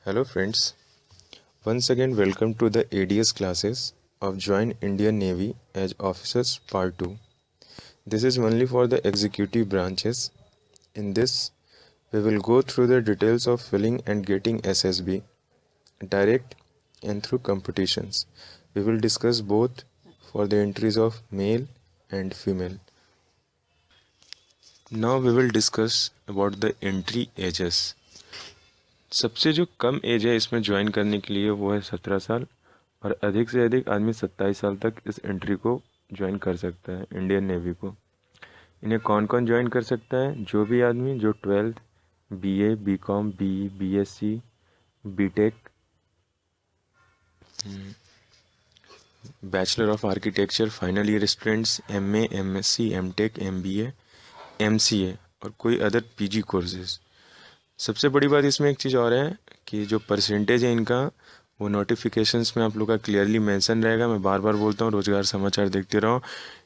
Hello friends, once again welcome to the ADS classes of Join Indian Navy as Officers Part 2. This is only for the executive branches. In this, we will go through the details of filling and getting SSB, direct and through competitions. We will discuss both for the entries of male and female. Now we will discuss about the entry ages. सबसे जो कम as है इसमें join करने के लिए वो है 17 साल और अधिक से अधिक आदमी 27 साल तक इस एंट्री को ज्वाइन कर सकता है इंडियन नेवी को। इन्हें कौन कौन ज्वाइन कर सकता है? जो भी आदमी जो 12th, BA, BCom, BE, BSc, BTech, bachelor of architecture, final year students, MA, MSc, MTech, MBA, MCA और कोई अदर पीजी कोर्सेज। सबसे बड़ी बात इसमें एक चीज़ और है कि जो परसेंटेज है इनका वो नोटिफिकेशंस में आप लोग का क्लियरली मेंशन रहेगा। मैं बार बार बोलता हूँ, रोज़गार समाचार देखते रहो,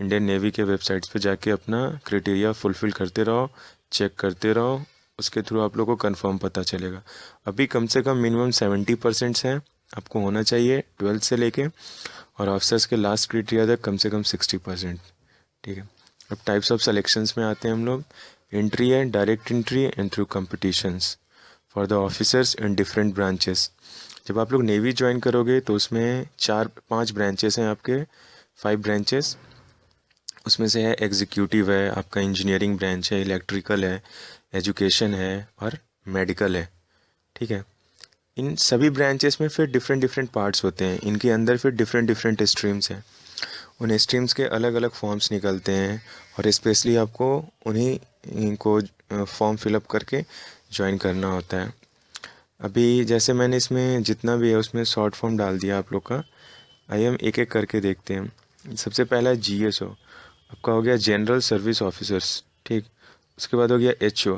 इंडियन नेवी के वेबसाइट्स पे जाके अपना क्राइटेरिया फुलफ़िल करते रहो, चेक करते रहो, उसके थ्रू आप लोग को कंफर्म पता चलेगा। अभी कम से कम मिनिमम 70% हैं आपको होना चाहिए 12th से लेके, और ऑफिसर्स के लास्ट क्राइटेरिया तक कम से कम 60%। ठीक है, अब टाइप्स ऑफ सिलेक्शंस में आते हैं हम लोग। एंट्री है direct entry and through competitions for the officers in different branches. जब आप लोग नेवी ज्वाइन करोगे तो उसमें 4-5 ब्रांचेस हैं आपके, 5 ब्रांचेस। उसमें से है एग्जीक्यूटिव है, आपका इंजीनियरिंग ब्रांच है, इलेक्ट्रिकल है, एजुकेशन है और मेडिकल है। ठीक है, इन सभी ब्रांचेस में फिर डिफरेंट डिफरेंट पार्ट्स होते हैं, इनके अंदर फिर डिफरेंट डिफरेंट स्ट्रीम्स हैं। उन स्ट्रीम्स के अलग अलग फॉर्म्स निकलते हैं और स्पेशली आपको उन्हीं को फॉर्म फिलअप करके ज्वाइन करना होता है। अभी जैसे मैंने इसमें जितना भी है उसमें शॉर्ट फॉर्म डाल दिया आप लोग का। आइए हम एक एक करके देखते हैं। सबसे पहला है जीएसओ, आपका हो गया जनरल सर्विस ऑफिसर्स। ठीक, उसके बाद हो गया एचओ,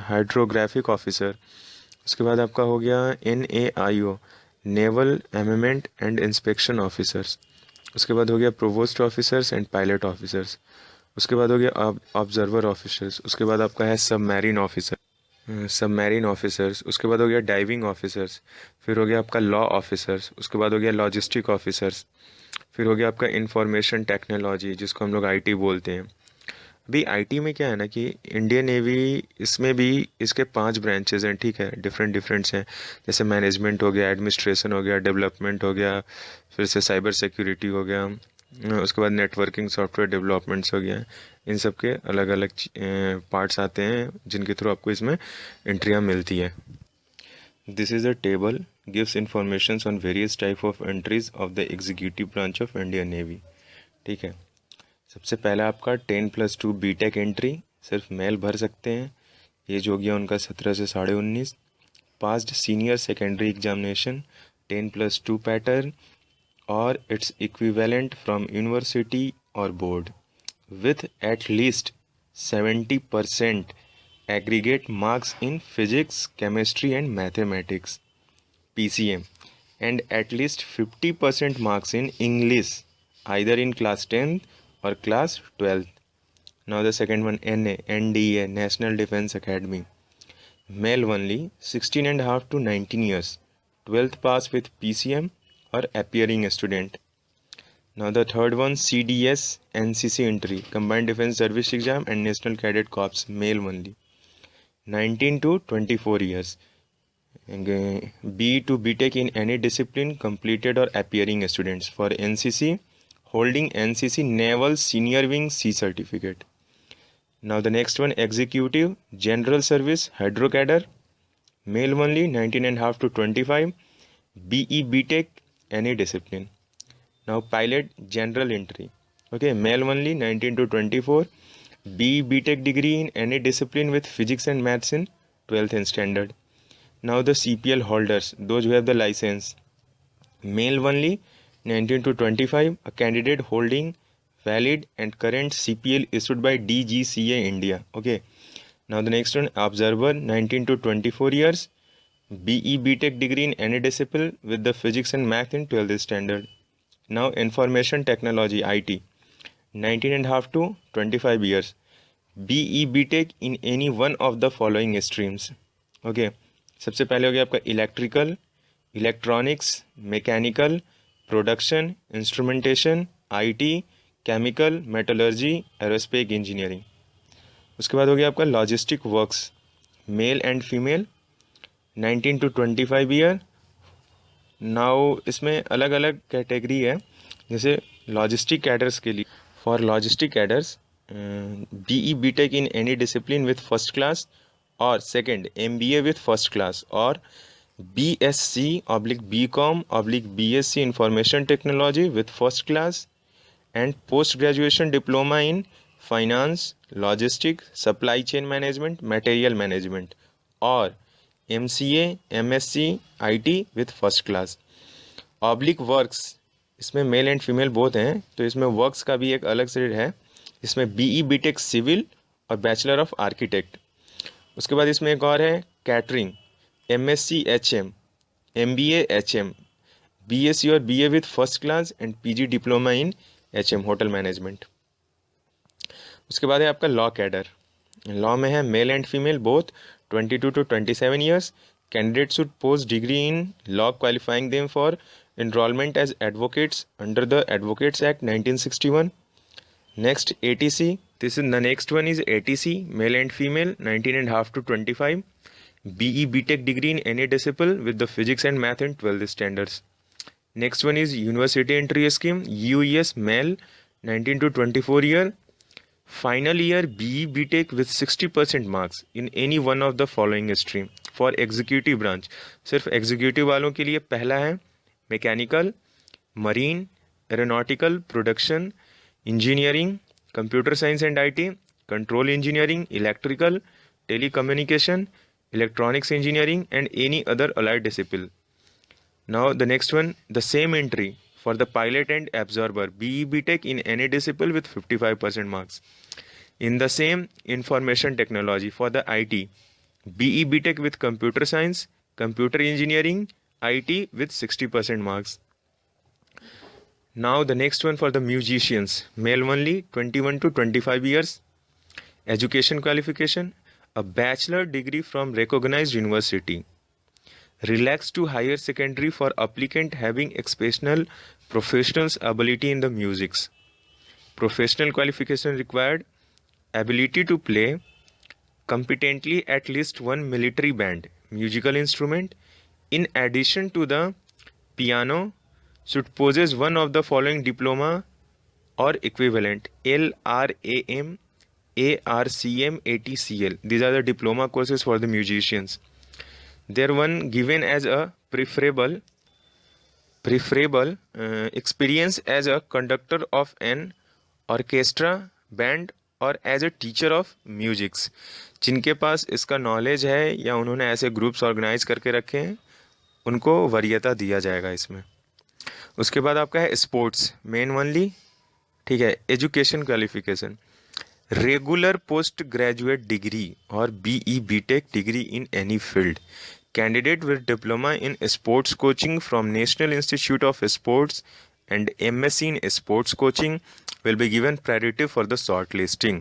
हाइड्रोग्राफिक ऑफिसर। उसके बाद आपका हो गया एनएआईओ, नेवल एमेंट एंड इंस्पेक्शन ऑफिसर्स। उसके बाद हो गया provost officers and pilot officers. उसके बाद हो गया ऑब्जर्वर ऑफिसर्स। उसके बाद आपका है सबमरीन ऑफिसर्स। उसके बाद हो गया डाइविंग ऑफिसर्स। फिर हो गया आपका लॉ ऑफिसर्स। उसके बाद हो गया लॉजिस्टिक ऑफिसर्स। फिर हो गया आपका इंफॉर्मेशन टेक्नोलॉजी, जिसको हम लोग आईटी बोलते हैं। अभी आईटी में क्या है ना कि इंडियन नेवी इसमें भी इसके 5 ब्रांचेज हैं। ठीक है, डिफरेंट डिफरेंट्स हैं, जैसे मैनेजमेंट हो गया, एडमिनिस्ट्रेशन हो गया, डेवलपमेंट हो गया, फिर से साइबर सिक्योरिटी हो गया, उसके बाद नेटवर्किंग सॉफ्टवेयर डेवलपमेंट्स हो गया। इन सब के अलग अलग पार्ट्स आते हैं जिनके थ्रू आपको इसमें एंट्रियाँ मिलती है। This is a table gives information on various type of entries of the executive branch of Indian navy. ठीक है, सबसे पहला आपका 10+2 बीटेक एंट्री, सिर्फ मेल भर सकते हैं। एज हो गया उनका 17 से 19.5। Passed senior secondary examination 10+2 pattern और इट्स इक्विवेलेंट फ्रॉम यूनिवर्सिटी और board with at least 70% aggregate marks in physics, chemistry and mathematics (PCM) and at least 50% marks in English either in class 10th or class 12th. Now the second one, NDA, National Defence Academy. Male only, 16.5 to 19 years, 12th pass with PCM or appearing student. Now the third one, CDS NCC entry, Combined Defence Service Exam and National Cadet Corps, male only, 19 to 24 years. B to BTech in any discipline completed or appearing students for NCC, holding NCC Naval Senior Wing C certificate. Now the next one, Executive General Service Hydrocadre, male only, 19.5 to 25, BE BTech any discipline. Now pilot general entry, okay, male only, 19 to 24, B BTech degree in any discipline with physics and maths in 12th and standard. Now the CPL holders, those who have the license, male only, 19 to 25, a candidate holding valid and current CPL issued by DGCA India. Okay, now the next one, observer, 19 to 24 years, BE BTech degree in any discipline with the physics and math in 12th standard. Now information technology IT, 19.5 to 25 years, BE BTech in any one of the following streams. Okay, सबसे पहले हो गया आपका electrical, electronics, mechanical, production, instrumentation, IT, chemical, metallurgy, aerospace engineering. उसके बाद हो गया आपका logistic works, mail and female, 19 to 25 year. Now इसमें अलग अलग कैटेगरी है, जैसे लॉजिस्टिक कैडर्स के लिए, for logistic cadres BE BTech in any discipline with first class, और second MBA with first class, और BSc/BCom/BSc information technology with first class, and post graduation diploma in finance, logistic, supply chain management, material management, और MCA/MSc IT with first class. Oblique works, इसमें male and female both हैं, तो इसमें works का भी एक अलग से है। इसमें बीई बीटेक सिविल और बैचलर ऑफ आर्किटेक्ट। उसके बाद इसमें एक और है catering, MSc HM, MBA HM, BSc और BA with first class, and PG diploma in HM hotel management. उसके बाद है आपका लॉ कैडर। लॉ में है mail and female both, 22 to 27 years. Candidate should post degree in law qualifying them for enrollment as advocates under the Advocates Act 1961. Next, ATC. The next one is ATC, male and female, 19.5 to 25. BE BTech degree in any discipline with the physics and math in 12th standards. Next one is University Entry Scheme, UES, male, 19 to 24 year. Final year BE BTech with 60% marks in any one of the following stream. For executive branch, सिर्फ executive वालों के लिए पहला है mechanical, marine, aeronautical, production, engineering, computer science and IT, control engineering, electrical, telecommunication, electronics engineering, and any other allied discipline. Now the next one, the same entry for the pilot and observer, BE BTech in any discipline with 55% marks. In the same, information technology for the IT, BE BTech with computer science, computer engineering, IT with 60% marks. Now the next one for the musicians, male only, 21 to 25 years. Education qualification, a bachelor degree from recognized university. Relaxed to higher secondary for applicant having exceptional professional ability in the musics. Professional qualification required, ability to play competently at least one military band, musical instrument, in addition to the piano, should possess one of the following diploma or equivalent: LRAM, ARCM, ATCL. These are the diploma courses for the musicians. They are one given as a preferable experience as a conductor of an orchestra, band, और as a teacher of musics. जिनके पास इसका knowledge है या उन्होंने ऐसे groups organise करके रखे हैं, उनको वरीयता दिया जाएगा इसमें। उसके बाद आपका है स्पोर्ट्स, मेन ओनली, ठीक है। Education qualification, regular post graduate degree और BE BTech degree in any field. Candidate with diploma in sports coaching from national institute of sports and MSc in sports coaching will be given priority for the short listing.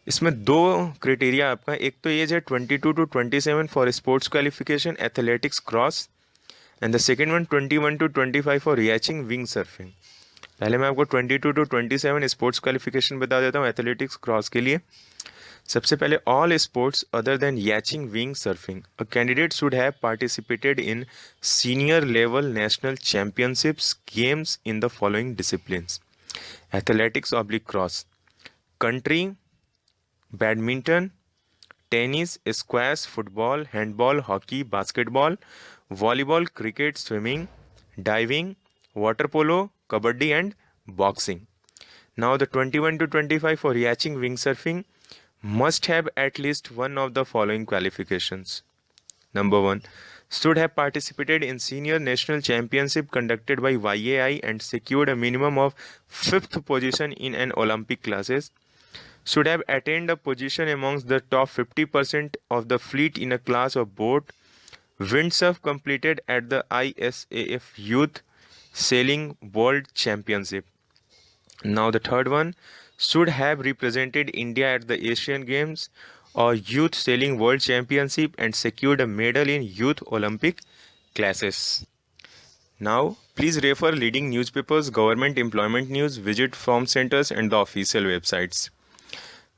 इसमें दो criteria आपका, एक तो as है 22 to 27 for sports qualification athletics cross, and the second one 21 to 25 for yachting wing surfing. पहले मैं आपको 22 to 27 sports qualification बता देता हूँ एथलेटिक्स क्रॉस के लिए। सबसे पहले, all sports other than yachting wing surfing, a candidate should have participated in senior level national championships games in the following disciplines: athletics oblique cross, country, badminton, tennis, squash, football, handball, hockey, basketball, volleyball, cricket, swimming, diving, water polo, kabaddi and boxing. Now the 21 to 25 for yachting wing surfing must have at least one of the following qualifications. Number 1, should have participated in senior national championship conducted by YAI and secured a minimum of 5th position in an Olympic classes. Should have attained a position amongst the top 50% of the fleet in a class of boat windsurf completed at the ISAF Youth Sailing World Championship. Now the third one, should have represented India at the Asian Games और youth selling world championship and secured a medal in youth Olympic classes. Now, please refer leading newspapers, government employment news, visit form centers and the official websites.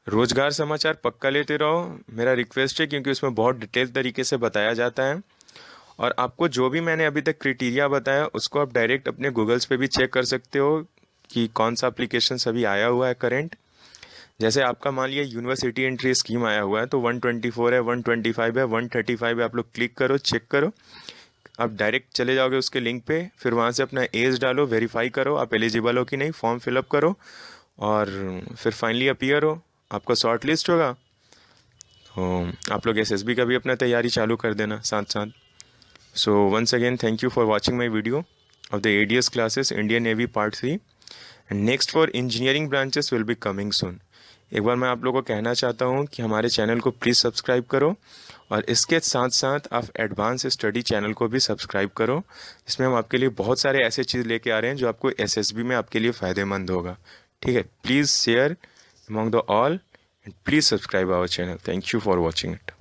रोजगार समाचार पक्का लेते रहो, मेरा request है, क्योंकि उसमें बहुत डिटेल तरीके से बताया जाता है। और आपको जो भी मैंने अभी तक क्राइटेरिया बताया उसको आप डायरेक्ट अपने गूगल्स पे भी चेक कर सकते हो कि कौन सा एप्लीकेशन अभी आया हुआ है करंट। जैसे आपका मान लिया यूनिवर्सिटी एंट्री स्कीम आया हुआ है तो 124 है, 125 है, 135 है, आप लोग क्लिक करो, चेक करो, आप डायरेक्ट चले जाओगे उसके लिंक पे, फिर वहाँ से अपना एज डालो, वेरीफाई करो आप एलिजिबल हो कि नहीं, फॉर्म फिलअप करो और फिर फाइनली अपीयर हो, आपका शॉर्ट लिस्ट होगा। तो आप लोग एसएसबी का भी अपना तैयारी चालू कर देना साथ साथ। So once again thank you for watching my video of the ADS classes Indian Navy part 3 and next for engineering branches will be coming soon. एक बार मैं आप लोगों को कहना चाहता हूँ कि हमारे चैनल को प्लीज़ सब्सक्राइब करो और इसके साथ साथ आप एडवांस स्टडी चैनल को भी सब्सक्राइब करो, इसमें हम आपके लिए बहुत सारे ऐसे चीज़ लेके आ रहे हैं जो आपको एसएसबी में आपके लिए फ़ायदेमंद होगा। ठीक है, please share among the all and please subscribe our channel. Thank you for watching it.